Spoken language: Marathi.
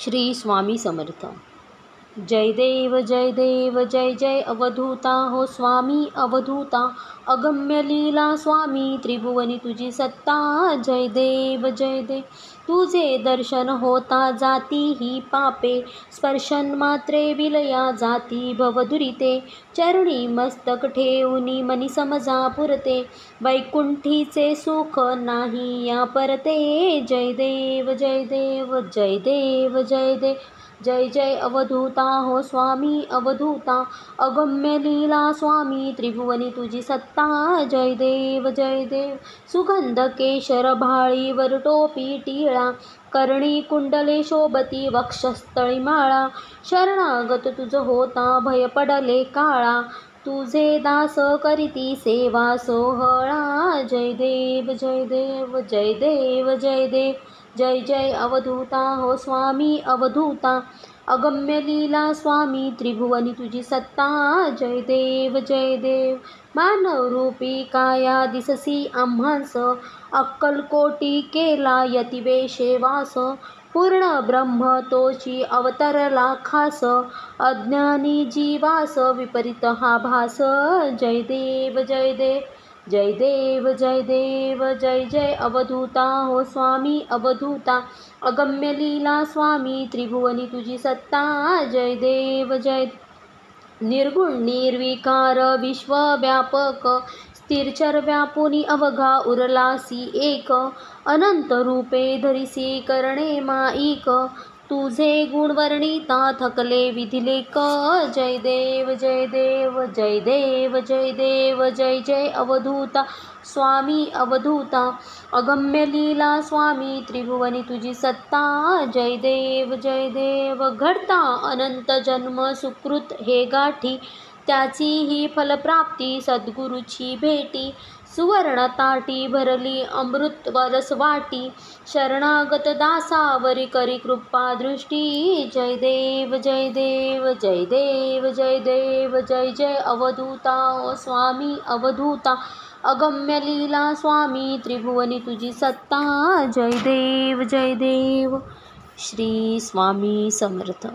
श्री स्वामी समर्थ. जय देव जय जय अवधूता हो स्वामी अवधूता. अगम्य लीला स्वामी त्रिभुवनी तुझी सत्ता. जय देव तुझे दर्शन होता जाती ही पापे. स्पर्शन मात्रे विलया जाती भवदुरिते. चरणी मस्तक ठेवूनी मनी समजा पुरते. वैकुंठीचे सुख नाही या परते. जय देव जय देव जय जय अवधूता हो स्वामी अवधूता. अगम्य लीला स्वामी त्रिभुवनी तुझी सत्ता. जय देव सुगंध केशर भाळीवर टोपी टिळा. कर्णी कुंडले शोभती वक्षस्थळी माळा. शरणागत तुझ होता भय पडले काळा. तुझे दास करीती सेवा सोहळा. जय देव जय जय अवधूता हो स्वामी अवधूता. अगम्य लीला स्वामी त्रिभुवनी तुझी सत्ता. जय देव मानव रूपी काया दिससी आम्हास. अक्कलकोटी केला यतिवेशे वास. पूर्ण ब्रह्म तोची अवतरला खास. अज्ञानी जीवास विपरीत हा भास. जय देव जय जय अवधूता हो स्वामी अवधूता. अगम्य लीला स्वामी त्रिभुवनी तुझी सत्ता. जय देव निर्गुण निर्विकार विश्वव्यापक. स्थिरचर व्यापुनी अवघा उरलासी एक. अनंत रूपे धरिसी करणे माईक. तुझे गुण वर्णिता थकले विधिलेख. जय देव जय जय अवधूता स्वामी अवधूता. अगम्य लीला स्वामी त्रिभुवनी तुझी सत्ता. जय देव घडता अनंत जन्म सुकृत हे गाठी. त्याची ही फलप्राप्ती सद्गुरूची भेटी. सुवर्ण ताटी भरली अमृत रस वाटी. शरणागत दासावरी करी कृपा दृष्टी. जय देव जय जय अवधूता ओ स्वामी अवधूता. अगम्य लीला स्वामी त्रिभुवनी तुझी सत्ता. जय देव श्री स्वामी समर्थ.